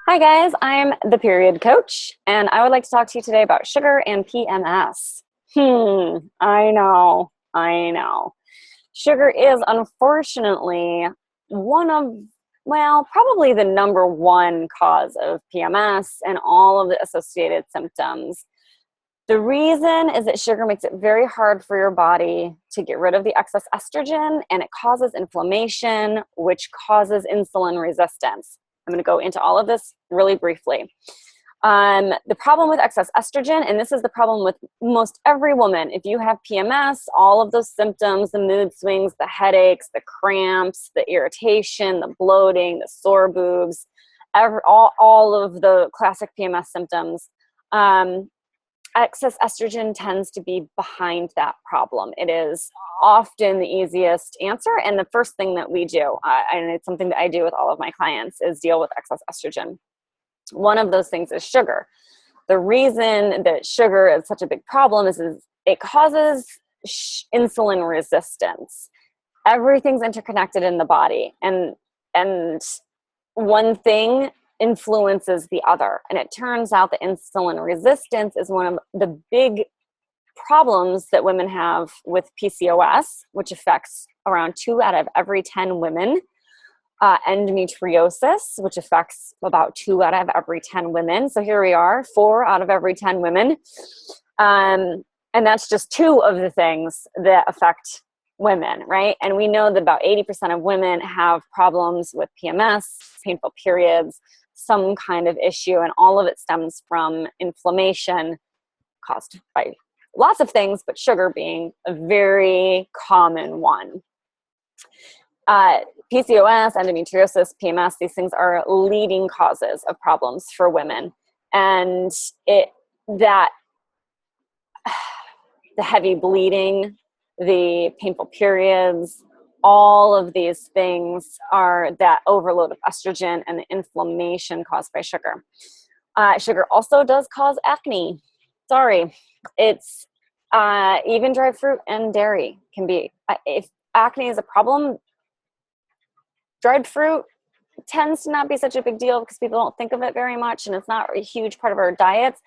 Hi guys, I'm the period coach, and I would like to talk to you today about sugar and PMS. I know. Sugar is unfortunately one of, well, probably the number one cause of PMS and all of the associated symptoms. The reason is that sugar makes it very hard for your body to get rid of the excess estrogen, and it causes inflammation, which causes insulin resistance. I'm going to go into all of this really briefly. The problem with excess estrogen, and this is the problem with most every woman, if you have PMS, all of those symptoms, the mood swings, the headaches, the cramps, the irritation, the bloating, the sore boobs, all of the classic PMS symptoms, excess estrogen tends to be behind that problem. It is often the easiest answer and the first thing that we do, and it's something that I do with all of my clients, is deal with excess estrogen. One of those things is sugar. The reason that sugar is such a big problem is it causes insulin resistance. Everything's interconnected in the body, and one thing influences the other. And it turns out that insulin resistance is one of the big problems that women have with PCOS, which affects around 2 out of every 10 women. Endometriosis, which affects about 2 out of every 10 women. So here we are, 4 out of every 10 women. And that's just 2 of the things that affect women, right? And we know that about 80% of women have problems with PMS, painful periods, some kind of issue, and all of it stems from inflammation caused by lots of things, but sugar being a very common one. PCOS, endometriosis, PMS, these things are leading causes of problems for women. And the heavy bleeding, the painful periods, all of these things are that overload of estrogen and the inflammation caused by sugar. Sugar also does cause acne. Sorry. It's even dried fruit and dairy can be. If acne is a problem, dried fruit tends to not be such a big deal because people don't think of it very much, and it's not a huge part of our diets.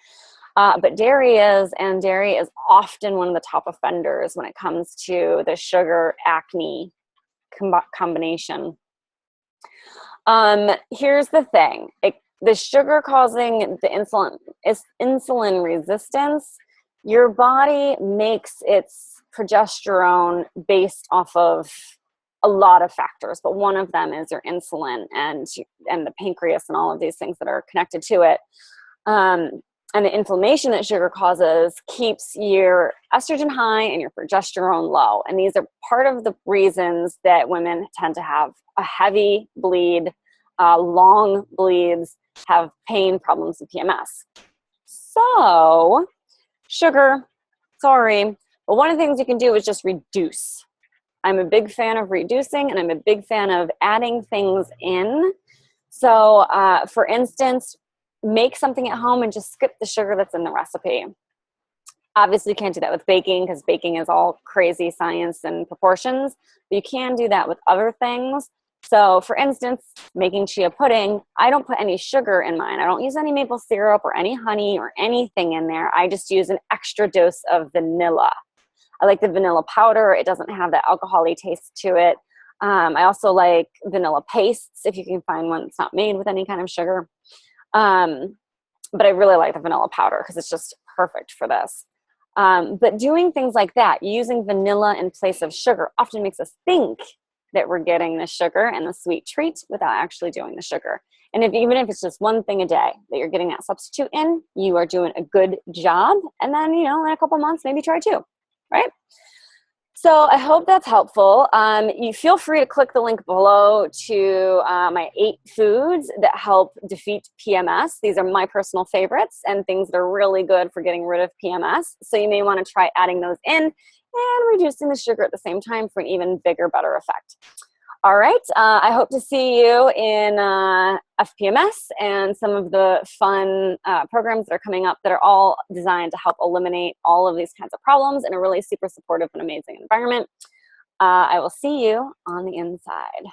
But dairy is, and dairy is often one of the top offenders when it comes to the sugar acne combination. Here's the thing. The sugar causing the insulin resistance, your body makes its progesterone based off of a lot of factors, but one of them is your insulin and the pancreas and all of these things that are connected to it. And the inflammation that sugar causes keeps your estrogen high and your progesterone low. And these are part of the reasons that women tend to have a heavy bleed, long bleeds, have pain problems with PMS. So sugar, sorry, but one of the things you can do is just reduce. I'm a big fan of reducing, and I'm a big fan of adding things in. So for instance, make something at home and just skip the sugar that's in the recipe. Obviously, you can't do that with baking because baking is all crazy science and proportions, but you can do that with other things. So for instance, making chia pudding, I don't put any sugar in mine. I don't use any maple syrup or any honey or anything in there. I just use an extra dose of vanilla. I like the vanilla powder. It doesn't have that alcohol-y taste to it. I also like vanilla pastes if you can find one that's not made with any kind of sugar. But I really like the vanilla powder because it's just perfect for this. But doing things like that, using vanilla in place of sugar, often makes us think that we're getting the sugar and the sweet treat without actually doing the sugar. And even if it's just one thing a day that you're getting that substitute in, you are doing a good job. And then, in a couple months, maybe try 2, right? So I hope that's helpful. You feel free to click the link below to my 8 foods that help defeat PMS. These are my personal favorites and things that are really good for getting rid of PMS. So you may want to try adding those in and reducing the sugar at the same time for an even bigger, better effect. All right. I hope to see you in FPMS and some of the fun programs that are coming up that are all designed to help eliminate all of these kinds of problems in a really super supportive and amazing environment. I will see you on the inside.